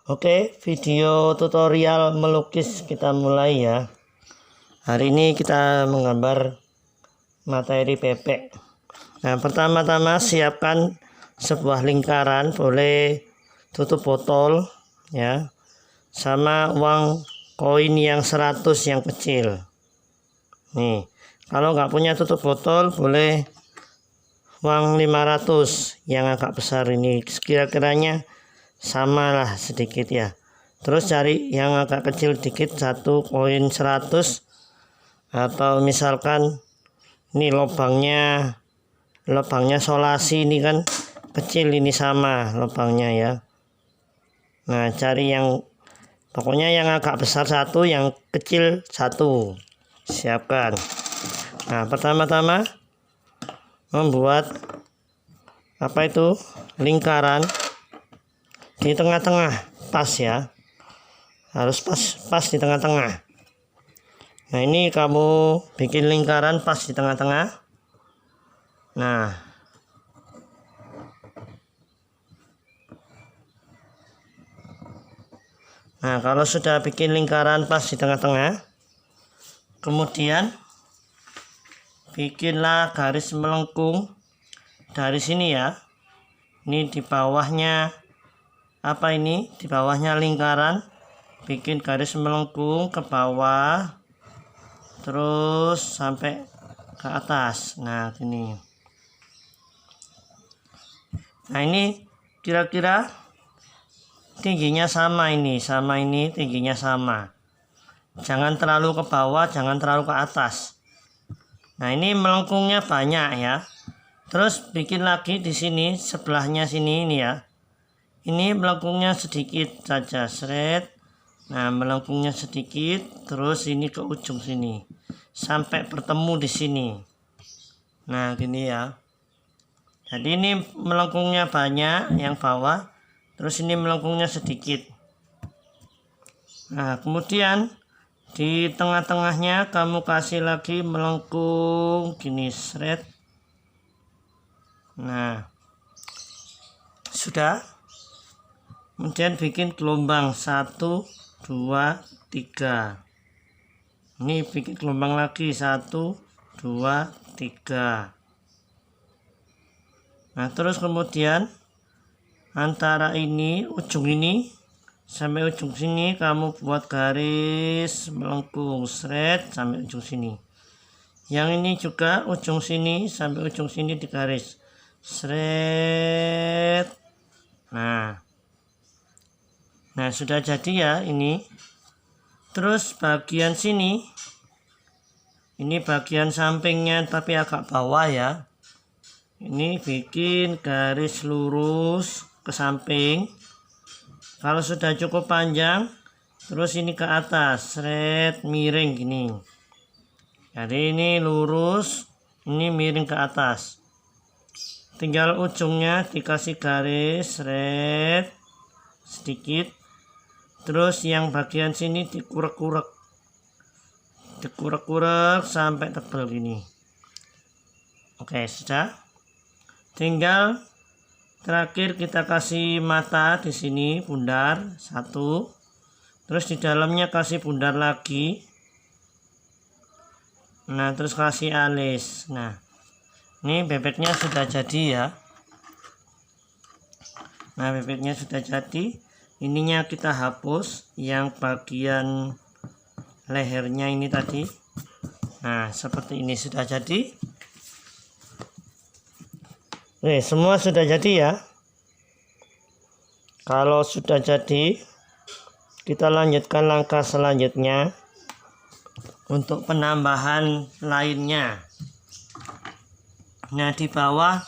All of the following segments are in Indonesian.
Oke, video tutorial melukis kita mulai ya. Hari ini kita menggambar materi bebek. Nah, pertama-tama siapkan sebuah lingkaran, boleh tutup botol ya, sama uang koin yang 100 yang kecil. Nih, kalau nggak punya tutup botol, boleh uang 500 yang agak besar ini, kira-kiranya sama lah sedikit ya. Terus cari yang agak kecil dikit, satu koin 100, atau misalkan ini lubangnya solasi ini kan kecil, ini sama lubangnya ya. Nah, cari yang pokoknya yang agak besar satu, yang kecil satu, siapkan. Nah, pertama-tama membuat lingkaran di tengah-tengah, pas ya, harus pas di tengah-tengah. Nah, ini kamu bikin lingkaran pas di tengah-tengah. Nah, kalau sudah bikin lingkaran pas di tengah-tengah, kemudian bikinlah garis melengkung dari sini ya. Ini di bawahnya di bawahnya lingkaran, bikin garis melengkung ke bawah terus sampai ke atas. Nah, gini. Nah, ini kira-kira tingginya sama, ini tingginya sama. Jangan terlalu ke bawah, jangan terlalu ke atas. Nah, ini melengkungnya banyak ya. Terus bikin lagi di sini, sebelahnya sini ini ya. Ini melengkungnya sedikit saja, seret. Nah, melengkungnya sedikit, terus ini ke ujung sini sampai bertemu di sini. Nah, gini ya. Jadi ini melengkungnya banyak yang bawah, terus ini melengkungnya sedikit. Nah, kemudian di tengah-tengahnya kamu kasih lagi melengkung gini, seret. Nah, sudah. Kemudian bikin gelombang 1, 2, 3. Ini bikin gelombang lagi 1, 2, 3. Nah, terus kemudian antara ini, ujung ini sampai ujung sini kamu buat garis melengkung, seret, sampai ujung sini. Yang ini juga ujung sini sampai ujung sini di garis, seret. Nah, sudah jadi ya ini. Terus bagian sini, ini bagian sampingnya tapi agak bawah ya. Ini bikin garis lurus ke samping. Kalau sudah cukup panjang, terus ini ke atas, seret, miring gini. Jadi ini lurus, ini miring ke atas. Tinggal ujungnya dikasih garis, seret, sedikit. Terus yang bagian sini dikurek-kurek sampai tebal gini. Oke, sudah. Tinggal terakhir kita kasih mata di sini, bundar 1. Terus di dalamnya kasih bundar lagi. Nah, terus kasih alis. Nah, ini bebeknya sudah jadi ya. Nah, bebeknya sudah jadi. Ininya kita hapus yang bagian lehernya ini tadi. Nah, seperti ini sudah jadi. Oke, semua sudah jadi ya. Kalau sudah jadi, kita lanjutkan langkah selanjutnya untuk penambahan lainnya. Nah, di bawah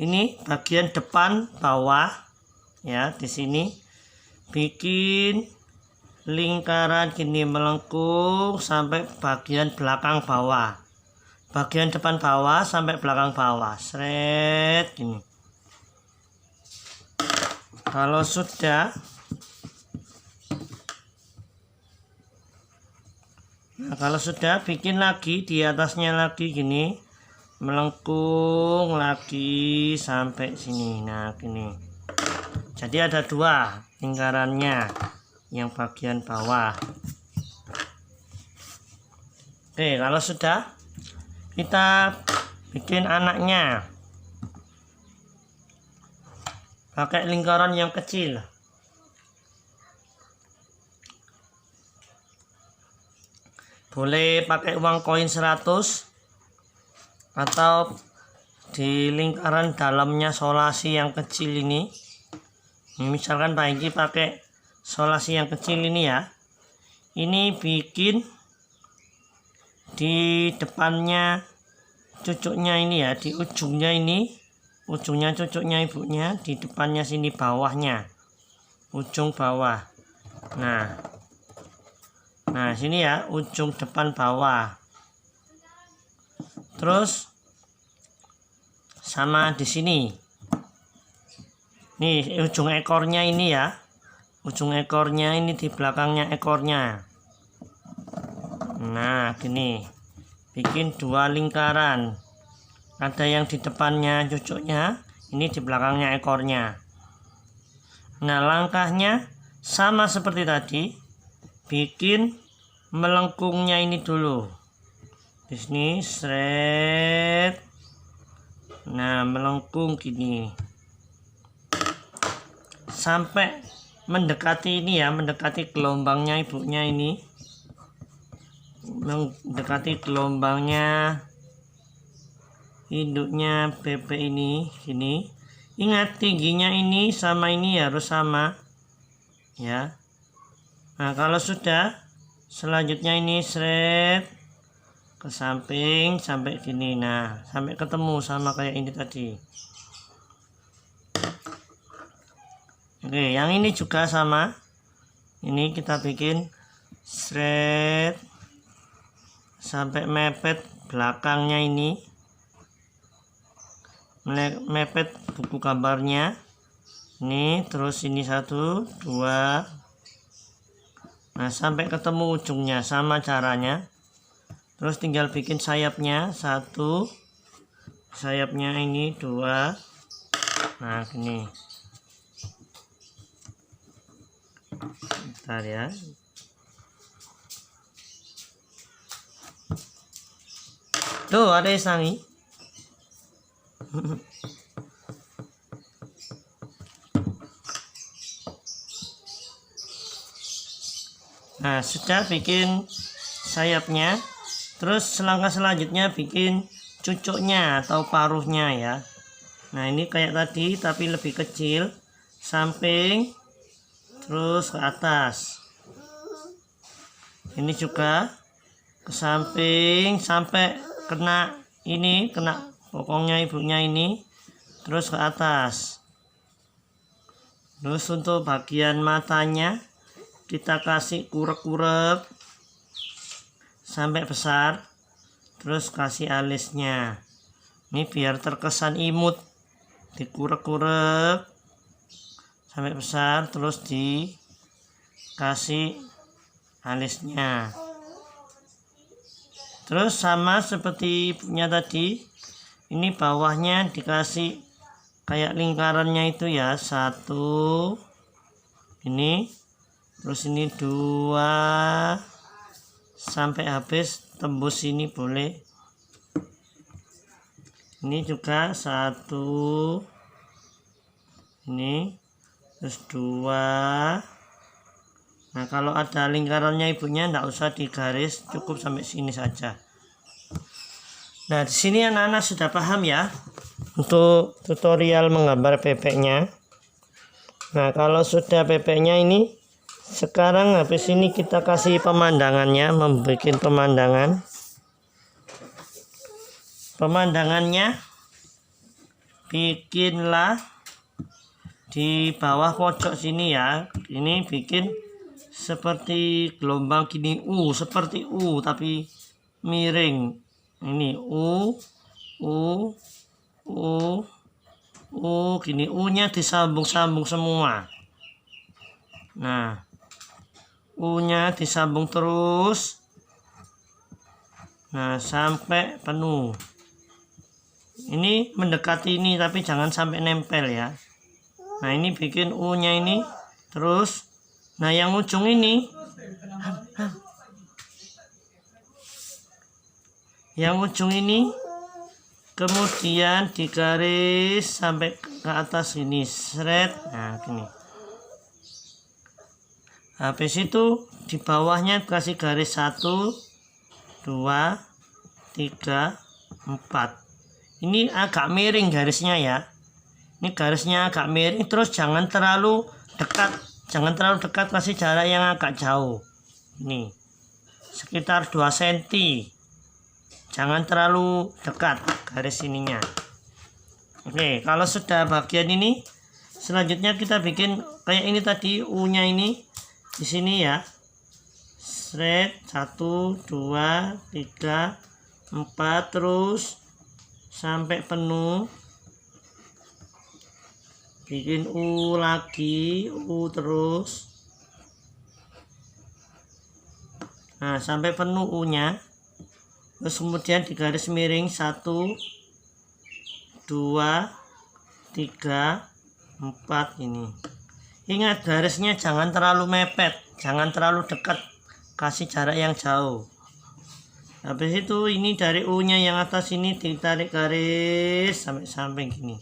ini bagian depan bawah ya, di sini bikin lingkaran gini melengkung sampai bagian belakang bawah, bagian depan bawah sampai belakang bawah, seret gini. Kalau sudah, bikin lagi di atasnya lagi gini, melengkung lagi sampai sini. Nah, gini. Jadi ada dua lingkarannya, yang bagian bawah. Oke, kalau sudah, kita bikin anaknya pakai lingkaran yang kecil. Boleh pakai uang koin 100 atau di lingkaran dalamnya solasi yang kecil ini. Misalkan Pak Hengki pakai solasi yang kecil ini ya. Ini bikin di depannya cucuknya ini ya, di ujungnya ini, ujungnya cucuknya ibunya, di depannya sini bawahnya, ujung bawah. Nah sini ya, ujung depan bawah. Terus sama di sini. Nih ujung ekornya ini ya, ujung ekornya ini di belakangnya ekornya. Nah gini, bikin dua lingkaran, ada yang di depannya cucuknya, ini di belakangnya ekornya. Nah langkahnya sama seperti tadi, bikin melengkungnya ini dulu di sini, seret. Nah melengkung gini sampai mendekati ini ya, mendekati gelombangnya ibunya ini, mendekati gelombangnya induknya bebek ini gini. Ingat tingginya ini sama ini harus sama ya. Nah kalau sudah, selanjutnya ini seret ke samping sampai gini. Nah sampai ketemu sama kayak ini tadi. Oke, yang ini juga sama. Ini kita bikin seret sampai mepet belakangnya ini, mepet buku gambarnya ini. Terus ini 1, 2, nah sampai ketemu ujungnya, sama caranya. Terus tinggal bikin sayapnya 1, sayapnya ini 2. Nah gini, bentar ya. Tuh ada sangi. Nah sudah bikin sayapnya. Terus langkah selanjutnya bikin cucuknya atau paruhnya ya. Nah ini kayak tadi tapi lebih kecil, samping terus ke atas. Ini juga ke samping sampai kena ini, kena pokoknya ibunya ini, terus ke atas. Terus untuk bagian matanya kita kasih kurek-kurek sampai besar, terus kasih alisnya. Ini biar terkesan imut, dikurek-kurek sampai besar, terus dikasih alisnya. Terus sama seperti punya tadi, ini bawahnya dikasih kayak lingkarannya itu ya, 1 ini, terus ini 2 sampai habis, tembus ini boleh. Ini juga 1 ini, terus 2. Nah kalau ada lingkarannya ibunya tidak usah digaris, cukup sampai sini saja. Nah di sini anak-anak sudah paham ya untuk tutorial menggambar bebeknya. Nah kalau sudah bebeknya ini, sekarang habis ini kita kasih pemandangannya, membuat pemandangan. Pemandangannya bikinlah di bawah pojok sini ya. Ini bikin seperti gelombang gini, seperti U tapi miring. Ini U gini, U-nya disambung-sambung semua. Nah, U-nya disambung terus. Nah, sampai penuh. Ini mendekati ini tapi jangan sampai nempel ya. Nah ini bikin U nya ini. Terus nah yang ujung ini, yang ujung ini kemudian digaris sampai ke atas ini, seret. Nah gini. Habis itu di bawahnya kasih garis 1 2 3 4. Ini agak miring garisnya ya. Ini garisnya agak miring, terus jangan terlalu dekat. Jangan terlalu dekat, kasih jarak yang agak jauh. Ini sekitar 2 cm. Jangan terlalu dekat garis ininya. Oke, kalau sudah bagian ini, selanjutnya kita bikin kayak ini tadi, U-nya ini di sini ya. Seret 1 2 3 4 terus sampai penuh. Bikin U lagi, U terus. Nah, sampai penuh U-nya. Terus kemudian di garis miring 1 2 3 4 ini. Ingat garisnya jangan terlalu mepet, jangan terlalu dekat, kasih jarak yang jauh. Habis itu ini dari U-nya yang atas ini ditarik garis sampai samping gini.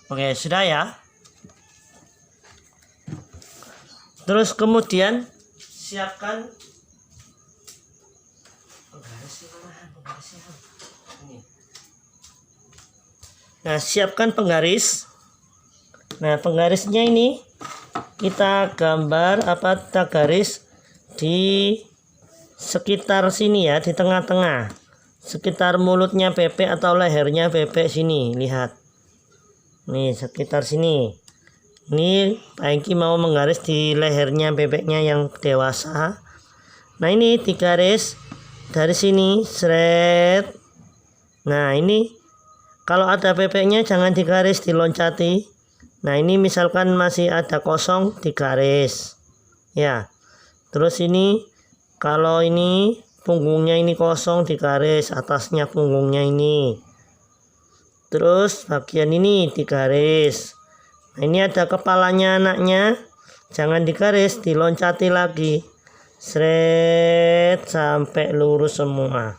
Oke, sudah ya. Terus kemudian siapkan siapkan penggaris. Nah, penggarisnya ini kita gambar kita garis di sekitar sini ya, di tengah-tengah. Sekitar mulutnya bebek atau lehernya bebek sini, lihat. Nih, sekitar sini. Ini Pak Engki mau menggaris di lehernya bebeknya yang dewasa. Nah, ini digaris dari sini, seret. Nah, ini kalau ada bebeknya jangan digaris, diloncati. Nah, ini misalkan masih ada kosong, digaris. Ya. Terus ini kalau ini punggungnya ini kosong, digaris atasnya punggungnya ini. Terus bagian ini digaris. Nah, ini ada kepalanya anaknya, jangan digaris, diloncati lagi, seret sampai lurus semua.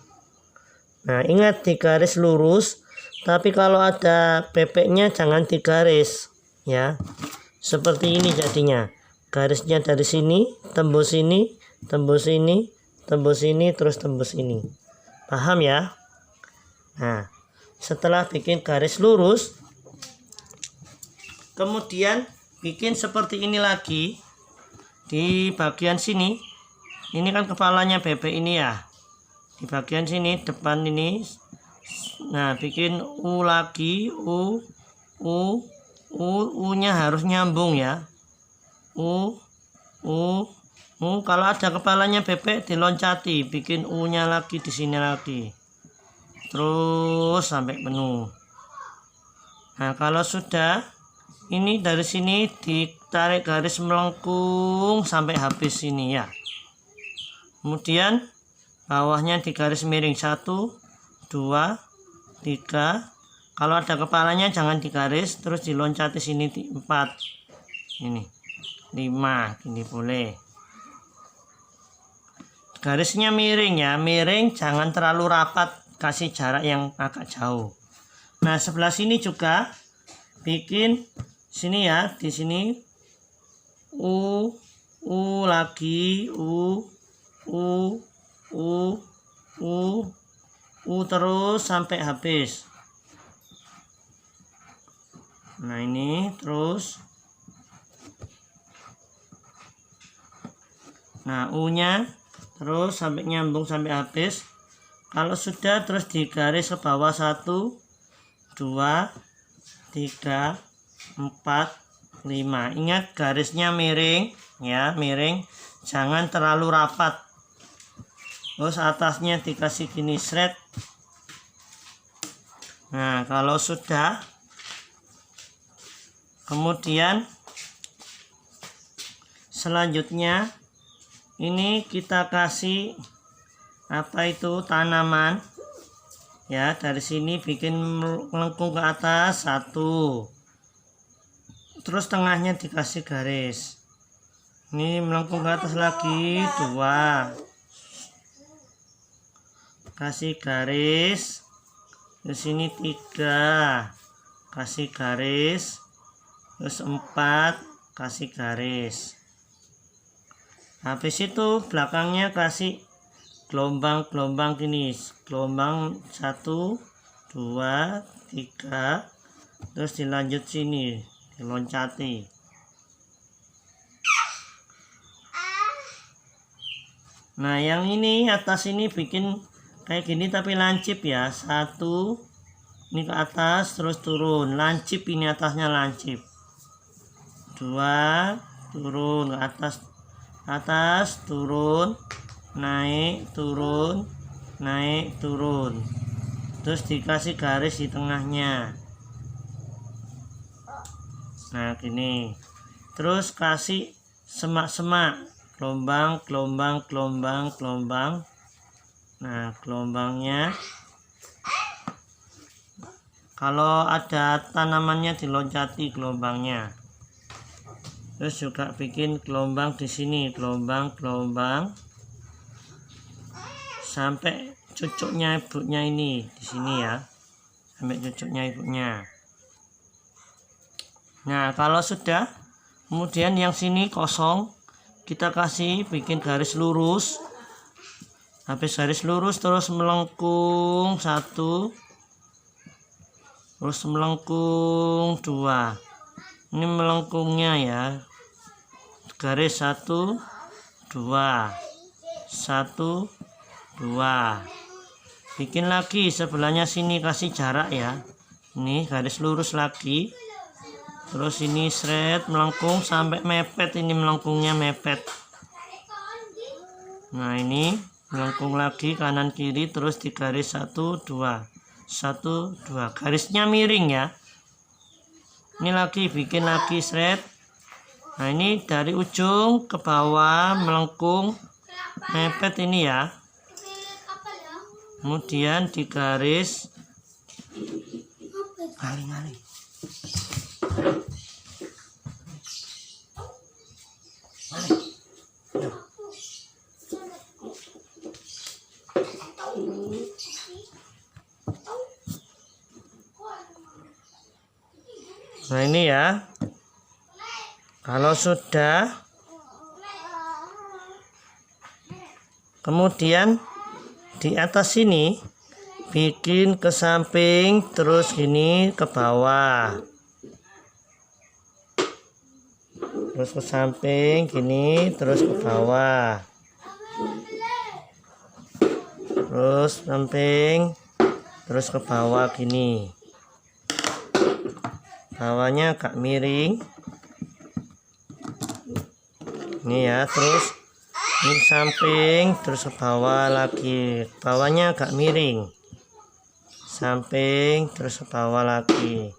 Nah, ingat digaris lurus, tapi kalau ada bebeknya jangan digaris ya. Seperti ini jadinya, garisnya dari sini tembus ini, tembus ini, tembus ini, terus tembus ini. Paham ya? Nah, setelah bikin garis lurus, kemudian bikin seperti ini lagi di bagian sini. Ini kan kepalanya bebek ini ya, di bagian sini depan ini. Nah, bikin U lagi, U nya harus nyambung ya. U. Kalau ada kepalanya bebek diloncati, bikin U nya lagi di sini lagi. Terus sampai penuh. Nah, kalau sudah ini dari sini ditarik garis melengkung sampai habis sini ya. Kemudian bawahnya di garis miring 1 2 3. Kalau ada kepalanya jangan digaris, terus diloncati sini 4. Ini 5, ini boleh. Garisnya miring ya, miring, jangan terlalu rapat, kasih jarak yang agak jauh. Nah, sebelah sini juga bikin sini ya, di sini U lagi, U terus sampai habis. Nah, ini terus. Nah, U-nya terus sampai nyambung sampai habis. Kalau sudah terus digaris ke bawah 1 2 3 4 5. Ingat garisnya miring ya, miring, jangan terlalu rapat. Terus atasnya dikasih gini, seret. Nah, kalau sudah, kemudian selanjutnya ini kita kasih tanaman ya. Dari sini bikin melengkung ke atas 1 terus tengahnya dikasih garis. Ini melengkung ke atas lagi 2, kasih garis. Di sini 3, kasih garis. Terus 4, kasih garis. Habis itu belakangnya kasih gelombang-gelombang gini, gelombang 1, 2, 3, terus dilanjut sini, diloncati. Nah yang ini atas ini bikin kayak gini tapi lancip ya. 1 ini ke atas terus turun, lancip, ini atasnya lancip. 2 turun ke atas turun, naik turun, naik turun, terus dikasih garis di tengahnya. Nah gini, terus kasih semak-semak, gelombang, gelombang, gelombang, gelombang. Nah gelombangnya kalau ada tanamannya diloncati gelombangnya. Terus juga bikin gelombang di sini, gelombang, gelombang, sampai cucuknya ibunya ini di sini ya, sampai cucuknya ibunya. Nah kalau sudah, kemudian yang sini kosong, kita kasih bikin garis lurus. Habis garis lurus terus melengkung 1, terus melengkung 2. Ini melengkungnya ya, garis 1, 2, 1, 2. Bikin lagi sebelahnya sini, kasih jarak ya. Ini garis lurus lagi. Terus ini seret melengkung sampai mepet, ini melengkungnya mepet. Nah ini melengkung lagi kanan kiri, terus di garis 1, 2, 1, 2. Garisnya miring ya. Ini lagi bikin lagi seret. Nah ini dari ujung ke bawah melengkung mepet ini ya. Kemudian di garis kali-kali. Nah ini ya, kalau sudah, kemudian di atas sini bikin ke samping terus gini ke bawah, terus ke samping gini terus ke bawah, terus samping terus ke bawah gini. Bawahnya agak miring ini ya, terus ini samping terus ke bawah lagi, bawahnya agak miring, samping terus ke bawah lagi,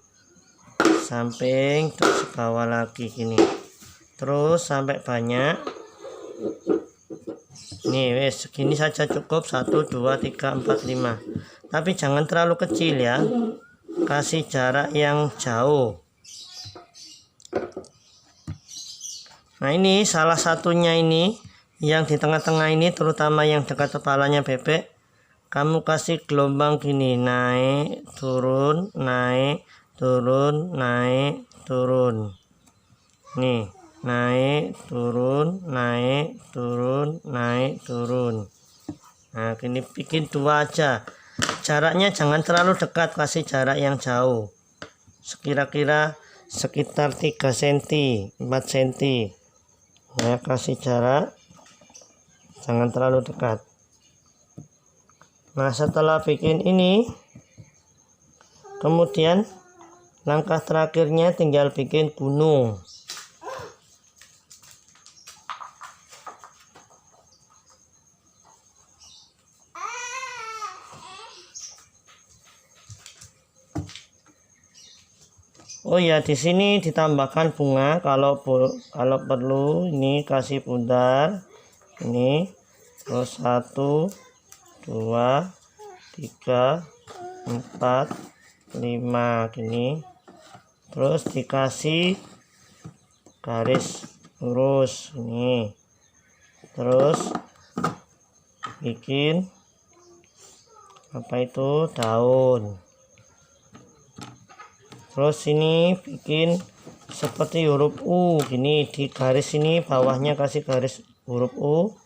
samping terus ke bawah lagi gini, terus sampai banyak. Nih wes segini saja cukup, 1, 2, 3, 4, 5, tapi jangan terlalu kecil ya, kasih jarak yang jauh. Nah ini salah satunya, ini yang di tengah-tengah ini, terutama yang dekat kepalanya bebek, kamu kasih gelombang gini, naik turun, naik turun, naik turun. Nih naik turun, naik turun, naik turun. Nah gini bikin 2 aja. Jaraknya jangan terlalu dekat, kasih jarak yang jauh, sekira-kira sekitar 3 cm 4 cm ya, kasih jarak, jangan terlalu dekat. Nah setelah bikin ini, kemudian langkah terakhirnya tinggal bikin gunung. Oh ya, di sini ditambahkan bunga kalau perlu. Ini kasih bundar ini, terus 1, 2, 3, 4, 5 gini, terus dikasih garis lurus ini, terus bikin apa itu daun, terus ini bikin seperti huruf U gini, di garis ini bawahnya kasih garis huruf U,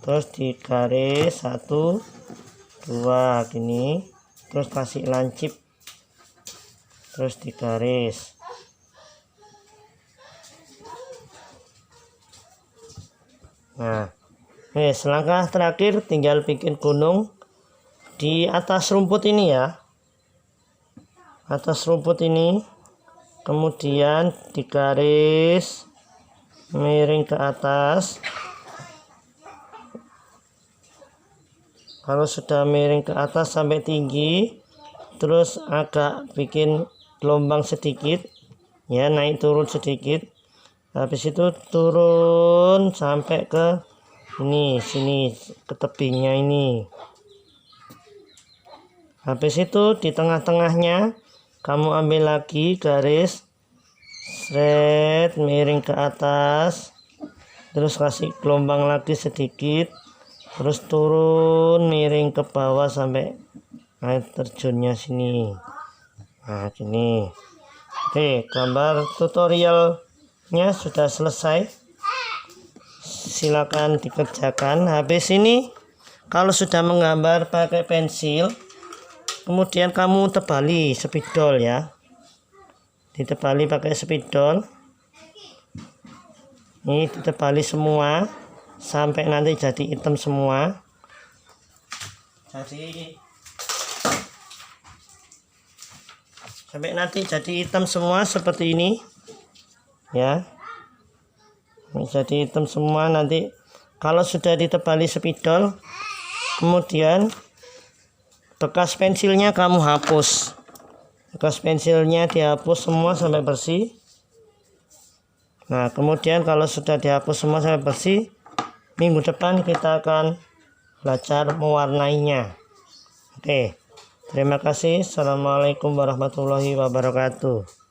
terus di garis 1 2 gini, terus kasih lancip, terus di garis. Nah, selangkah terakhir tinggal bikin gunung di atas rumput ini ya, atas rumput ini, kemudian di garis miring ke atas. Kalau sudah miring ke atas sampai tinggi, terus agak bikin gelombang sedikit ya, naik turun sedikit. Habis itu turun sampai ke ini, sini ke tebingnya ini. Habis itu di tengah-tengahnya kamu ambil lagi garis miring ke atas, terus kasih gelombang lagi sedikit, terus turun miring ke bawah sampai air terjunnya sini. Nah gini. Oke, gambar tutorialnya sudah selesai, silakan dikerjakan. Habis ini kalau sudah menggambar pakai pensil, kemudian kamu tebali spidol ya, ditebali pakai spidol ini, ditebali semua sampai nanti jadi hitam semua. Sampai nanti jadi hitam semua seperti ini ya, jadi hitam semua. Nanti kalau sudah ditebali spidol, kemudian bekas pensilnya kamu hapus, bekas pensilnya dihapus semua sampai bersih. Nah kemudian kalau sudah dihapus semua sampai bersih, minggu depan kita akan belajar mewarnainya. Oke, terima kasih. Assalamualaikum warahmatullahi wabarakatuh.